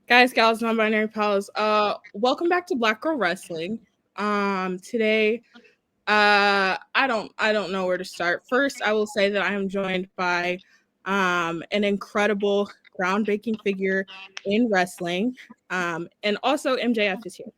Guys, gals, non-binary pals. Welcome back to Black Girl Wrestling. Today, I don't know where to start. First, I will say that I am joined by an incredible groundbreaking figure in wrestling. And also MJF is here.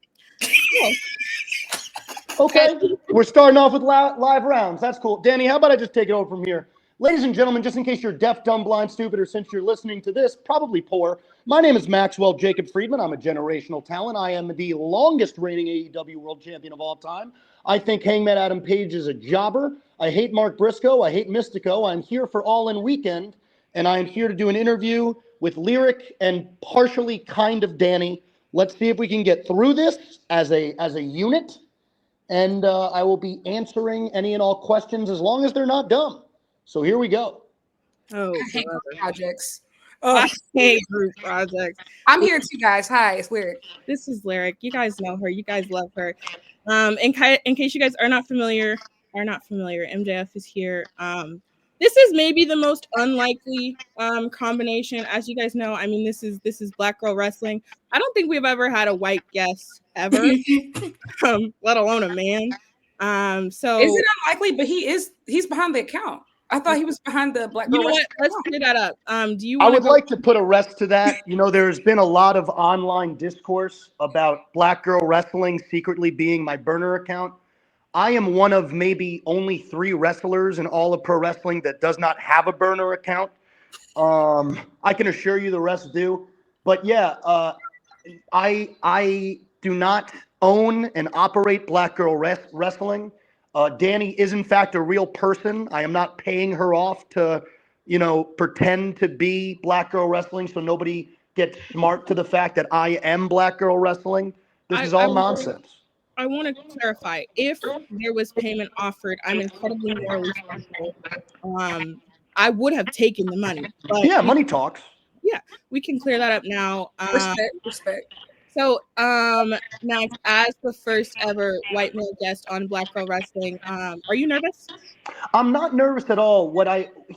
Oh, Okay, we're starting off with live rounds. That's cool. Danny, how about I just take it over from here? Ladies and gentlemen, just in case you're deaf, dumb, blind, stupid, or since you're listening to this, probably poor, my name is Maxwell Jacob Friedman. I'm a generational talent. I am the longest reigning AEW World Champion of all time. I think Hangman Adam Page is a jobber. I hate Mark Briscoe. I hate Mystico. I'm here for All In Weekend, and I am here to do an interview with Lyric and partially kind of Danny. Let's see if we can get through this as a unit. And I will be answering any and all questions as long as they're not dumb. So here we go. oh, I hate group projects. I hate group projects. I'm here too, guys. Hi, it's weird. This is Lyric. You guys know her. You guys love her. In case you guys are not familiar, MJF is here. This is maybe the most unlikely combination. As you guys know, I mean, this is Black Girl Wrestling. I don't think we've ever had a white guest ever, let alone a man. So is it unlikely? But he's behind the account. I thought he was behind the Black Girl. You know what? Let's clear that up. Do you? I would like to put a rest to that. You know, there's been a lot of online discourse about Black Girl Wrestling secretly being my burner account. I am one of maybe only 3 wrestlers in all of pro wrestling that does not have a burner account. I can assure you the rest do. But yeah, I do not own and operate Black Girl Wrestling. Danny is in fact a real person. I am not paying her off to, pretend to be Black Girl Wrestling so nobody gets smart to the fact that I am Black Girl Wrestling. This is all nonsense. I want to clarify. If there was payment offered, I'm incredibly morally responsible. I would have taken the money. But yeah, money talks. Yeah, we can clear that up now. Respect. So, Max, as the first ever white male guest on Black Girl Wrestling, are you nervous? I'm not nervous at all.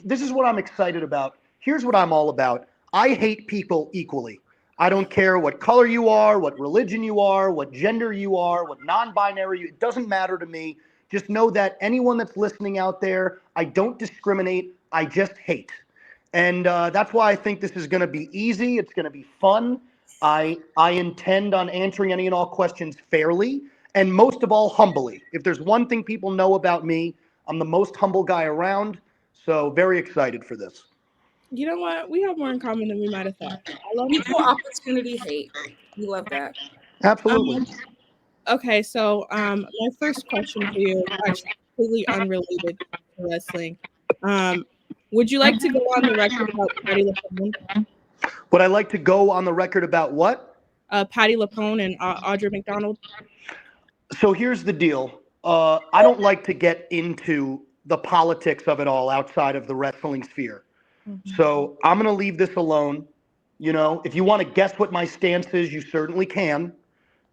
This is what I'm excited about. Here's what I'm all about. I hate people equally. I don't care what color you are, what religion you are, what gender you are, what non-binary it doesn't matter to me. Just know that anyone that's listening out there, I don't discriminate. I just hate. And that's why I think this is going to be easy. It's going to be fun. I intend on answering any and all questions fairly and most of all humbly. If there's one thing people know about me, I'm the most humble guy around. So very excited for this. You know what? We have more in common than we might have thought. I love equal opportunity hate. We love that. Absolutely. Okay, so my first question for you, actually completely unrelated to wrestling. Would you like to go on the record about Patty LaPone? Would I like to go on the record about what? Patty LaPone and Audra McDonald. So here's the deal. I don't like to get into the politics of it all outside of the wrestling sphere. Mm-hmm. So I'm going to leave this alone. If you want to guess what my stance is, you certainly can.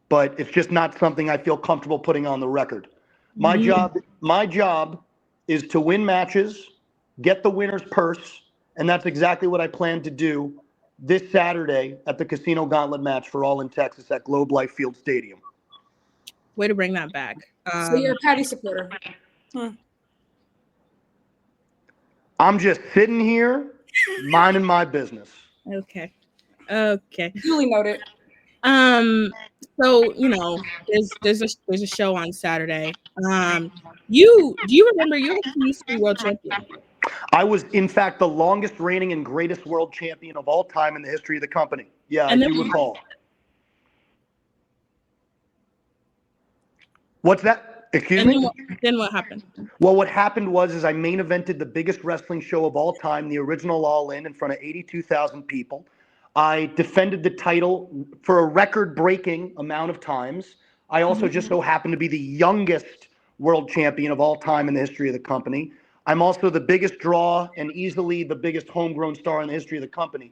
But it's just not something I feel comfortable putting on the record. My job is to win matches, get the winner's purse, and that's exactly what I plan to do this Saturday at the Casino Gauntlet match for All in Texas at Globe Life Field Stadium. Way to bring that back. So you're a Patty supporter. I'm just sitting here minding my business. Okay. Duly noted. So there's a show on Saturday. Do you remember you were the history world champion? I was, in fact, the longest reigning and greatest world champion of all time in the history of the company. Yeah, I do recall. What's that? Excuse me? Then what happened? Well, what happened was I main evented the biggest wrestling show of all time, the original All In front of 82,000 people. I defended the title for a record-breaking amount of times. I also just so happened to be the youngest world champion of all time in the history of the company. I'm also the biggest draw and easily the biggest homegrown star in the history of the company.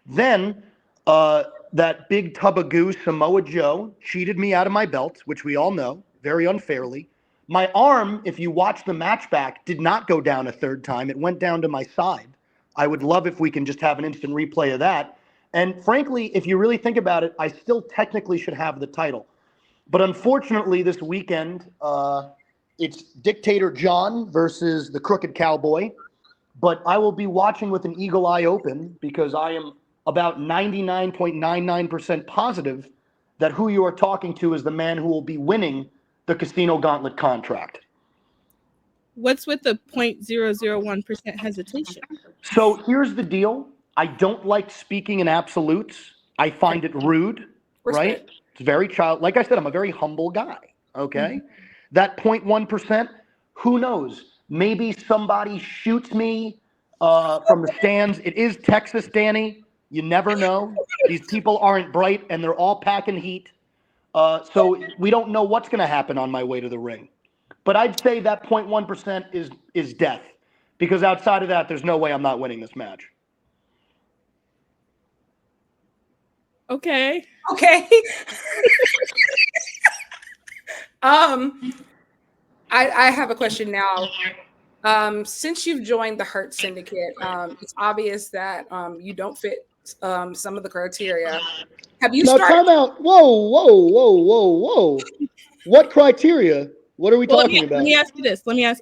Then that big tub of goo, Samoa Joe, cheated me out of my belt, which we all know, very unfairly. My arm, if you watch the match back, did not go down a third time. It went down to my side. I would love if we can just have an instant replay of that. And frankly, if you really think about it, I still technically should have the title. But unfortunately, this weekend, it's Dictator John versus the Crooked Cowboy. But I will be watching with an eagle eye open because I am about 99.99% positive that who you are talking to is the man who will be winning the Casino Gauntlet contract. What's with the 0.001% hesitation? So here's the deal. I don't like speaking in absolutes. I find it rude, right? Respect. It's very like I said, I'm a very humble guy, okay? Mm-hmm. That 0.1%, who knows? Maybe somebody shoots me from the stands. It is Texas, Danny. You never know. These people aren't bright, and they're all packing heat. So we don't know what's going to happen on my way to the ring. But I'd say that 0.1% is death. Because outside of that, there's no way I'm not winning this match. Okay. Okay. I have a question now. Since you've joined the Hurt Syndicate, it's obvious that you don't fit some of the criteria. Have you Now, started? time out. Whoa. What criteria? What are we talking about? Let me ask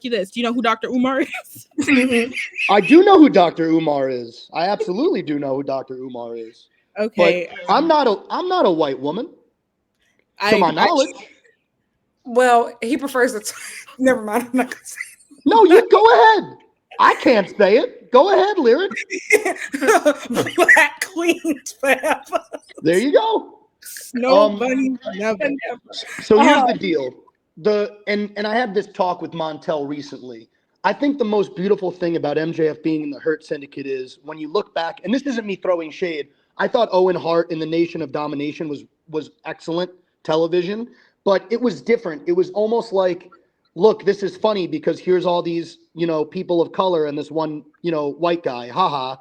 you this. Do you know who Dr. Umar is? I do know who Dr. Umar is. I absolutely do know who Dr. Umar is. Okay. But I'm not a white woman. To my knowledge. Well, he prefers the. Never mind. I'm not gonna say. No, you go ahead. I can't say it. Go ahead, Lyric. Black queens forever. There you go. No bunny, never. So here's the deal. And I had this talk with Montel recently. I think the most beautiful thing about MJF being in the Hurt Syndicate is when you look back, and this isn't me throwing shade. I thought Owen Hart in the Nation of Domination was excellent television, but it was different. It was almost like, look, this is funny because here's all these, people of color and this one, white guy. Haha.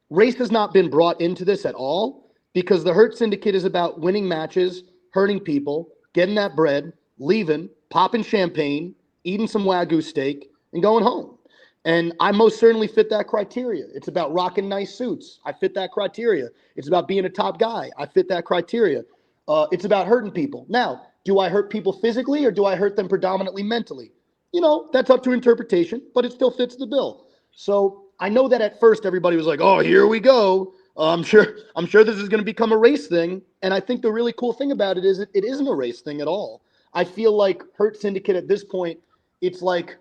Race has not been brought into this at all because the Hurt Syndicate is about winning matches, hurting people, getting that bread, leaving, popping champagne, eating some Wagyu steak, and going home. And I most certainly fit that criteria. It's about rocking nice suits. I fit that criteria. It's about being a top guy. I fit that criteria. It's about hurting people. Now, do I hurt people physically or do I hurt them predominantly mentally? That's up to interpretation, but it still fits the bill. So I know that at first everybody was like, oh, here we go. I'm sure this is going to become a race thing. And I think the really cool thing about it is it isn't a race thing at all. I feel like Hurt Syndicate at this point, it's like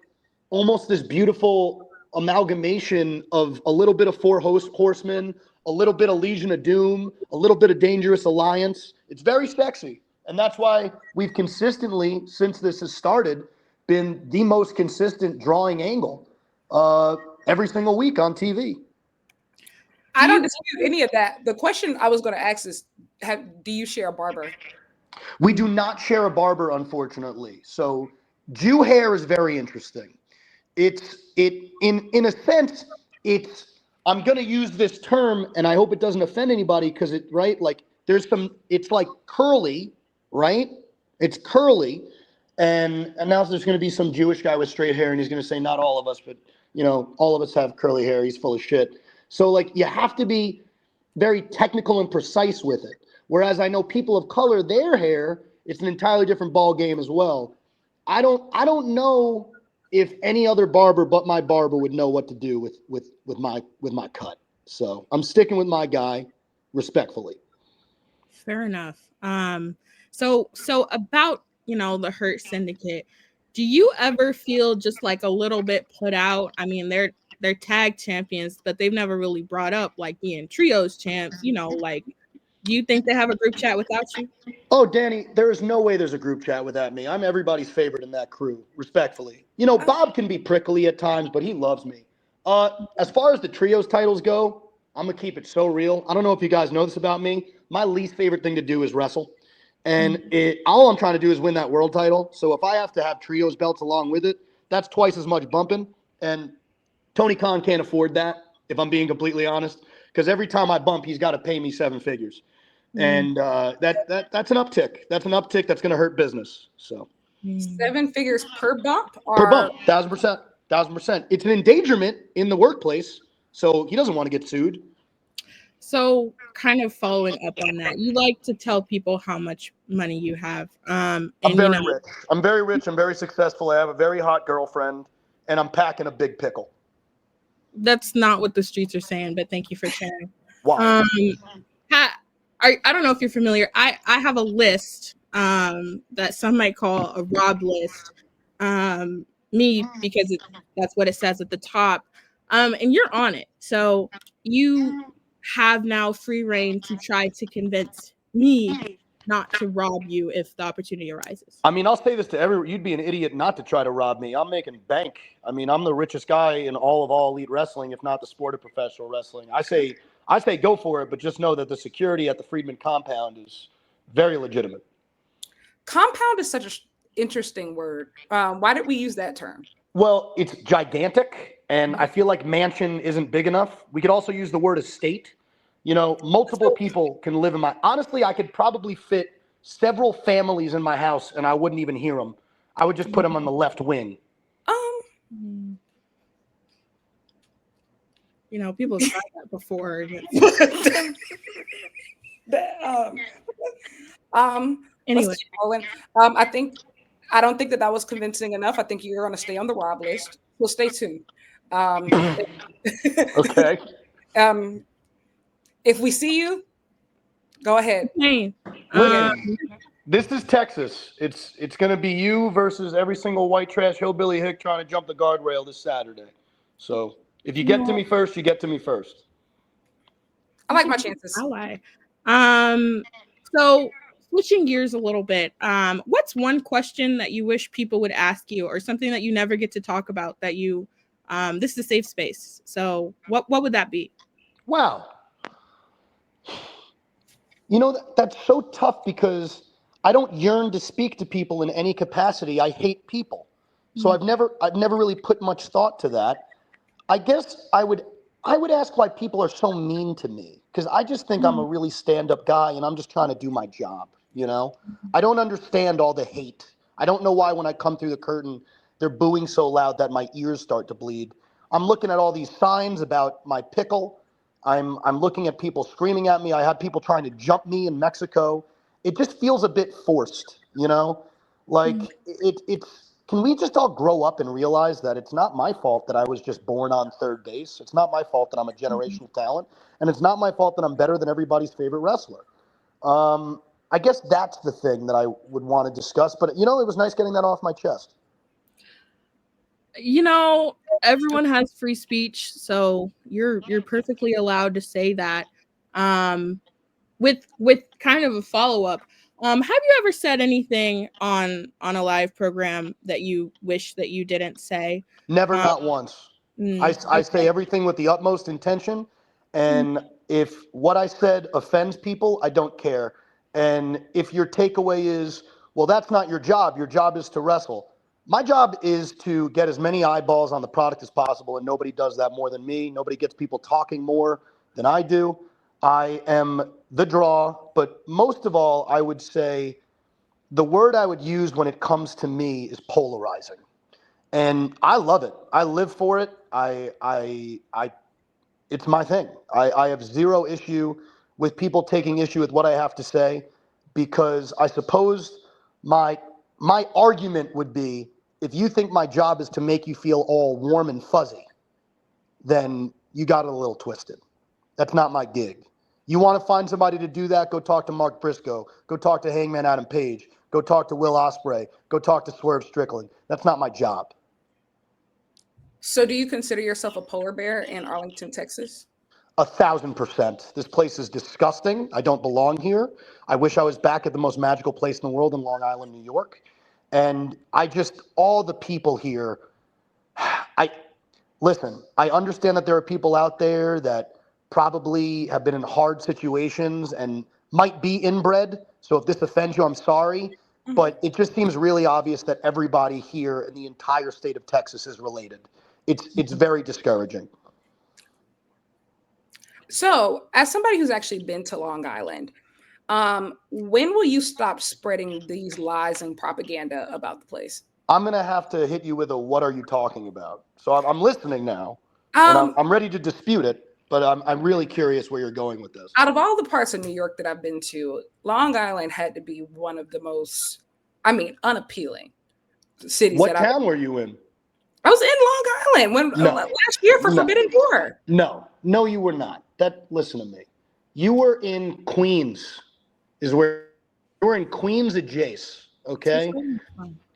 almost this beautiful amalgamation of a little bit of Four Horsemen, a little bit of Legion of Doom, a little bit of Dangerous Alliance. It's very sexy. And that's why we've consistently, since this has started, been the most consistent drawing angle every single week on TV. I don't dispute any of that. The question I was going to ask is, do you share a barber? We do not share a barber, unfortunately. So Jew hair is very interesting. In a sense, I'm going to use this term, and I hope it doesn't offend anybody because it's like curly, right? It's curly. And now there's going to be some Jewish guy with straight hair, and he's going to say, not all of us, but, all of us have curly hair. He's full of shit. So, you have to be very technical and precise with it. Whereas I know people of color, their hair, it's an entirely different ball game as well. I don't know if any other barber but my barber would know what to do with my cut. So I'm sticking with my guy respectfully. Fair enough. So about, the Hurt Syndicate, do you ever feel just like a little bit put out? I mean, they're tag champions, but they've never really brought up like being trios champs, do you think they have a group chat without you? Oh, Danny, there is no way there's a group chat without me. I'm everybody's favorite in that crew, respectfully. Bob can be prickly at times, but he loves me. As far as the trios titles go, I'm going to keep it so real. I don't know if you guys know this about me. My least favorite thing to do is wrestle. And all I'm trying to do is win that world title. So if I have to have trios belts along with it, that's twice as much bumping. And Tony Khan can't afford that, if I'm being completely honest, because every time I bump, he's got to pay me 7 figures. And that's an uptick. That's an uptick that's going to hurt business. So 7 figures per bump? Per bump, 1,000%. It's an endangerment in the workplace, so he doesn't want to get sued. So kind of following up on that, you like to tell people how much money you have. I'm And very rich. I'm very rich. I'm very successful. I have a very hot girlfriend, and I'm packing a big pickle. that's not what the streets are saying, but thank you for sharing. Why? Um, I don't know if you're familiar. I have a list that some might call a Rob list. Me because that's what it says at the top. And you're on it, so you have now free reign to try to convince me not to rob you if the opportunity arises. I mean, I'll say this to everyone. You'd be an idiot not to try to rob me. I'm making bank. I mean, I'm the richest guy in all elite wrestling, if not the sport of professional wrestling. I say go for it, but just know that the security at the Friedman compound is very legitimate. Compound is such an interesting word. Why did we use that term? Well, it's gigantic, and I feel like mansion isn't big enough. We could also use the word estate. You know, multiple people can live in my. Honestly, I could probably fit several families in my house, and I wouldn't even hear them. I would just put them on the left wing. You know, people have tried that before. Anyway, I don't think that was convincing enough. I think you're going to stay on the Rob list. So stay tuned. Okay. If we see you, go ahead. hey, Listen, this is Texas. It's going to be you versus every single white trash hillbilly hick trying to jump the guardrail this Saturday. So if you get to me first, you get to me first. I like my chances. I lie. So switching gears a little bit, what's one question that you wish people would ask you, or something that you never get to talk about that you? This is a safe space. So what would that be? Wow. You know, that's so tough because I don't yearn to speak to people in any capacity. I hate people. So I've never really put much thought to that. I guess I would ask why people are so mean to me, because I just think I'm a really stand-up guy and I'm just trying to do my job, you know? I don't understand all the hate. I don't know why when I come through the curtain, they're booing so loud that my ears start to bleed. I'm looking at all these signs about my pickle. I'm looking at people screaming at me. I had people trying to jump me in Mexico. It just feels a bit forced, you know? Like it's can we just all grow up and realize that it's not my fault that I was just born on third base? It's not my fault that I'm a generational talent, and it's not my fault that I'm better than everybody's favorite wrestler. I guess that's the thing that I would want to discuss. But you know, it was nice getting that off my chest. You know, everyone has free speech, so you're perfectly allowed to say that. With kind of a follow up, have you ever said anything on a live program that you wish that you didn't say? Never, not once. I say everything with the utmost intention, and if what I said offends people, I don't care. And if your takeaway is, well, that's not your job is to wrestle. My job is to get as many eyeballs on the product as possible, and nobody does that more than me. Nobody gets people talking more than I do. I am the draw, but most of all, I would say the word I would use when it comes to me is polarizing. And I love it. I live for it. It's my thing. I have zero issue with people taking issue with what I have to say, because I suppose my argument would be, if you think my job is to make you feel all warm and fuzzy, then you got it a little twisted. That's not my gig. You want to find somebody to do that, go talk to Mark Briscoe. Go talk to Hangman Adam Page. Go talk to Will Ospreay. Go talk to Swerve Strickland. That's not my job. So do you consider yourself a polar bear in Arlington, Texas? 1,000%. This place is disgusting. I don't belong here. I wish I was back at the most magical place in the world in Long Island, New York. And all the people here, listen, I understand that there are people out there that probably have been in hard situations and might be inbred. So if this offends you, I'm sorry. But it just seems really obvious that everybody here in the entire state of Texas is related. It's very discouraging. So, as somebody who's actually been to Long Island, when will you stop spreading these lies and propaganda about the place? I'm going to have to hit you with a "what are you talking about?" So I'm listening now, and I'm ready to dispute it. but I'm really curious where you're going with this. Out of all the parts of New York that I've been to, Long Island had to be one of the most, unappealing cities. What town were you in? I was in Long Island last year for Forbidden Door. No, you were not. Listen to me. You were in Queens. You were in Queens adjacent. Okay.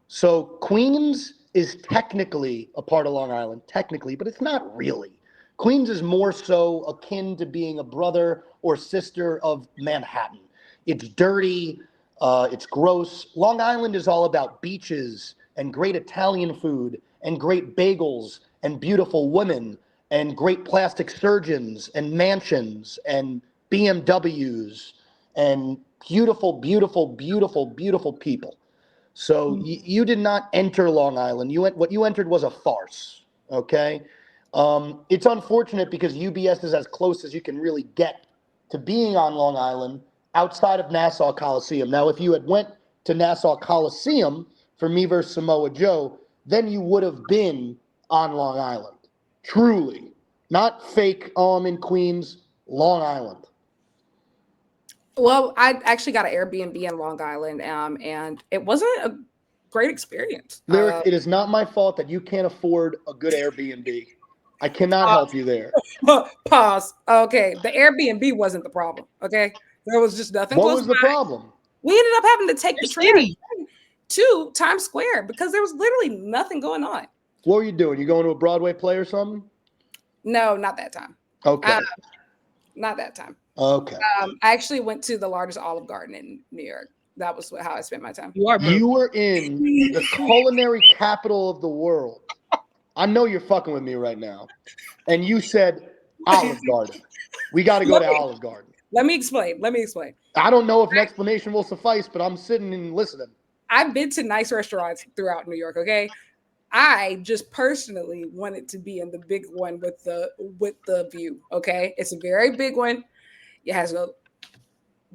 So Queens is technically a part of Long Island, but it's not really. Queens is more so akin to being a brother or sister of Manhattan. It's dirty. It's gross. Long Island is all about beaches and great Italian food and great bagels and beautiful women and great plastic surgeons and mansions and BMWs and beautiful, beautiful, beautiful, beautiful people. So you did not enter Long Island. What you entered was a farce, okay? It's unfortunate because UBS is as close as you can really get to being on Long Island outside of Nassau Coliseum. Now, if you had went to Nassau Coliseum for me versus Samoa Joe, then you would have been on Long Island. Truly. Not fake, I'm in Queens, Long Island. Well, I actually got an Airbnb in Long Island, and it wasn't a great experience. Lyric, it is not my fault that you can't afford a good Airbnb. I cannot help you there. Pause. Okay, the Airbnb wasn't the problem. Okay, there was just nothing. What was the problem? We ended up having to take the train to Times Square because there was literally nothing going on. What were you doing? You going to a Broadway play or something? No, not that time. Okay. Not that time. Okay. I actually went to the largest Olive Garden in New York. That was how I spent my time. You were in the culinary capital of the world. I know you're fucking with me right now. And you said Olive Garden. We got to go to Olive Garden. Let me explain. I don't know if an explanation will suffice, but I'm sitting and listening. I've been to nice restaurants throughout New York, okay? I just personally wanted to be in the big one with the view, okay? It's a very big one. It has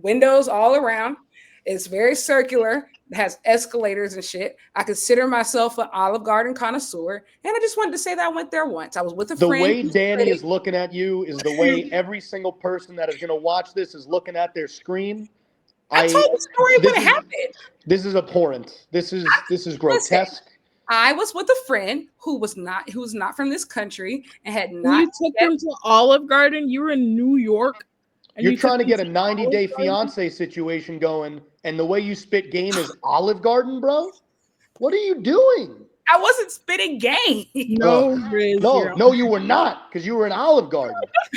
windows all around. It's very circular. It has escalators and shit. I consider myself an Olive Garden connoisseur, and I just wanted to say that I went there once. I was with a friend. The way Danny is looking at you is the way every single person that is going to watch this is looking at their screen. I told the story when it happened. This is abhorrent. This is grotesque. Listen, I was with a friend who was not from this country and had not. You took him to Olive Garden. You were in New York. You're trying to get a 90-day fiance situation going, and the way you spit game is Olive Garden, bro? What are you doing? I wasn't spitting game. No, you were not, because you were in Olive Garden.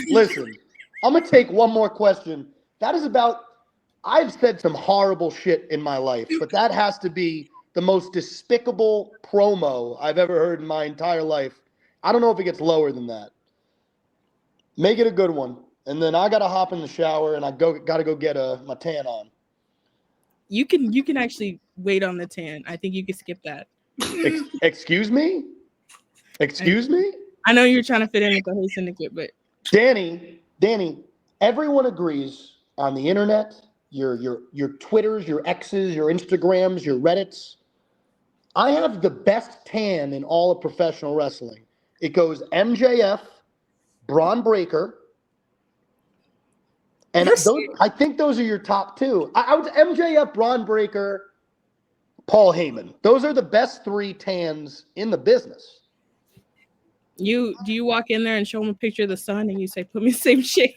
Listen, I'm going to take one more question. That is about, I've said some horrible shit in my life, but that has to be the most despicable promo I've ever heard in my entire life. I don't know if it gets lower than that. Make it a good one. And then I gotta hop in the shower and gotta go get my tan on. You can actually wait on the tan. I think you can skip that. Excuse me? Excuse me? I know you're trying to fit in with the whole syndicate, but Danny, everyone agrees on the internet, your Twitters, your X's, your Instagrams, your Reddits. I have the best tan in all of professional wrestling. It goes MJF, Braun Breaker. And I think those are your top two. I would MJF, Braun Breaker, Paul Heyman. Those are the best three tans in the business. Do you walk in there and show them a picture of the sun and you say, "Put me the same shit"?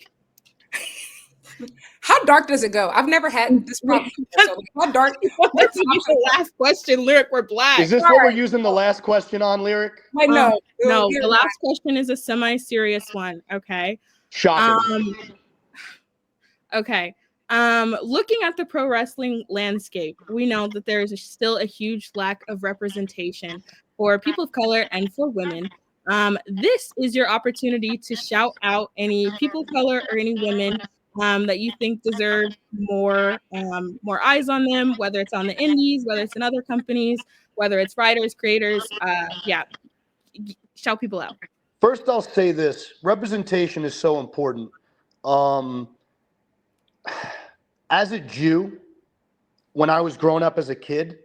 How dark does it go? I've never had this problem. So how dark? Let's use the last question. Lyric, we're black. Is this what we're using the last question on, Lyric? No. The last question is a semi-serious one. Okay. Shocking. Okay. Looking at the pro wrestling landscape, we know that there is still a huge lack of representation for people of color and for women. This is your opportunity to shout out any people of color or any women that you think deserve more eyes on them, whether it's on the indies, whether it's in other companies, whether it's writers, creators. Shout people out. First, I'll say this. Representation is so important. As a Jew, when I was growing up as a kid,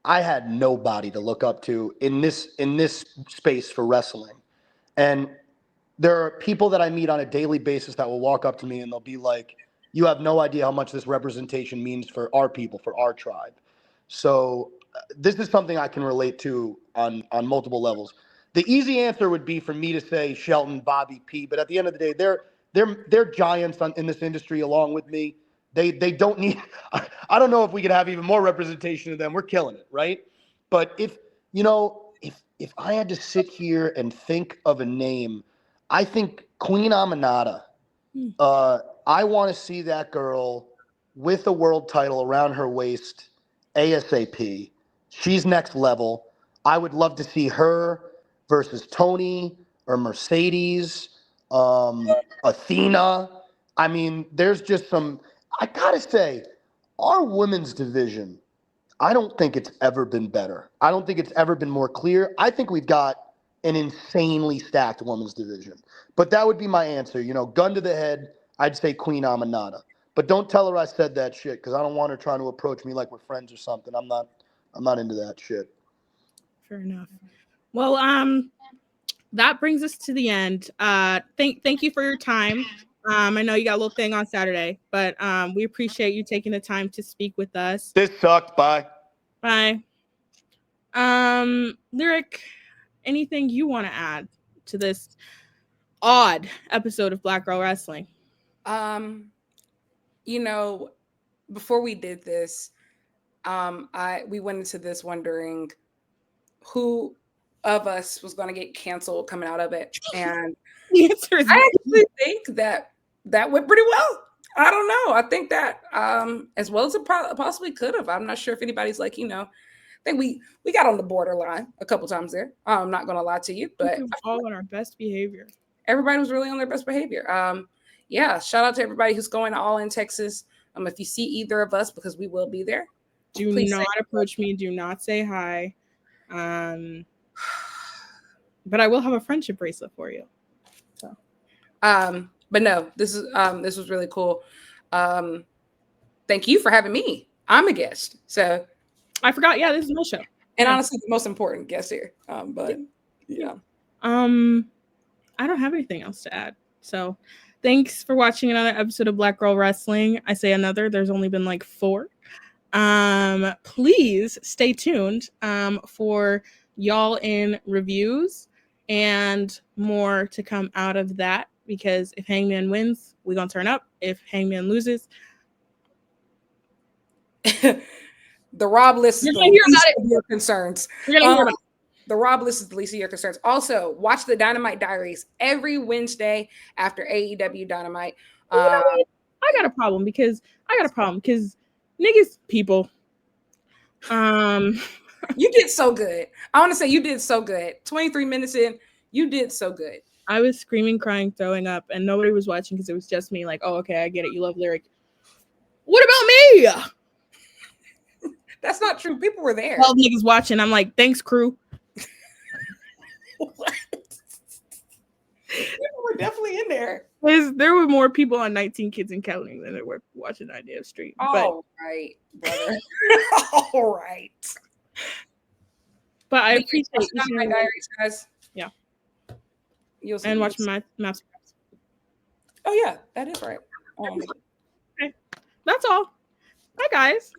I had nobody to look up to in this space for wrestling. And there are people that I meet on a daily basis that will walk up to me and they'll be like, you have no idea how much this representation means for our people, for our tribe. So this is something I can relate to on multiple levels. The easy answer would be for me to say Shelton, Bobby P, but at the end of the day, they're giants in this industry along with me. They don't need I don't know if we could have even more representation of them. We're killing it, right? But if if I had to sit here and think of a name, I think Queen Aminata. I want to see that girl with a world title around her waist ASAP. She's next level. I would love to see her versus Tony or Mercedes, Athena. I mean, there's just some. I gotta say, our women's division, I don't think it's ever been better. I don't think it's ever been more clear. I think we've got an insanely stacked women's division. But that would be my answer. Gun to the head, I'd say Queen Aminata. But don't tell her I said that shit because I don't want her trying to approach me like we're friends or something. I'm not into that shit. Fair enough. Well, that brings us to the end. Thank you for your time. I know you got a little thing on Saturday, but we appreciate you taking the time to speak with us. This sucked. Bye. Bye. Lyric, anything you want to add to this odd episode of Black Girl Wrestling? Before we did this, we went into this wondering who of us was going to get canceled coming out of it, and the answer is I actually think that went pretty well. I don't know. I think that as well as it possibly could have. I'm not sure if anybody's like, I think we got on the borderline a couple times there. I'm not going to lie to you, but we were all on our best behavior. Everybody was really on their best behavior. Yeah, shout out to everybody who's going to All In Texas. If you see either of us, because we will be there, do not approach me. Do not say hi. But I will have a friendship bracelet for you. So, but no, this was really cool. Thank you for having me. I'm a guest, so I forgot. Yeah, this is my show, and honestly, the most important guest here. But yeah. I don't have anything else to add. So, thanks for watching another episode of Black Girl Wrestling. I say another. There's only been like 4. Please stay tuned for y'all in reviews and more to come out of that, because if Hangman wins, we're gonna turn up. If Hangman loses, the Rob list is the least of your concerns. We're gonna hear about it. The Rob list is the least of your concerns. Also, watch the Dynamite Diaries every Wednesday after AEW Dynamite. I got a problem because niggas people. You did so good. I want to say you did so good. 23 minutes in, you did so good. I was screaming, crying, throwing up, and nobody was watching because it was just me. Like, oh, okay, I get it. You love Lyric. What about me? That's not true. People were there. 12 niggas watching. I'm like, thanks, crew. What? People were definitely in there. There were more people on 19 Kids and Counting than there were watching Idea Street. All right, brother. All right. But I appreciate my diaries, guys. Yeah. And watch my maps. Oh yeah, that is right. Okay. That's all. Bye, guys.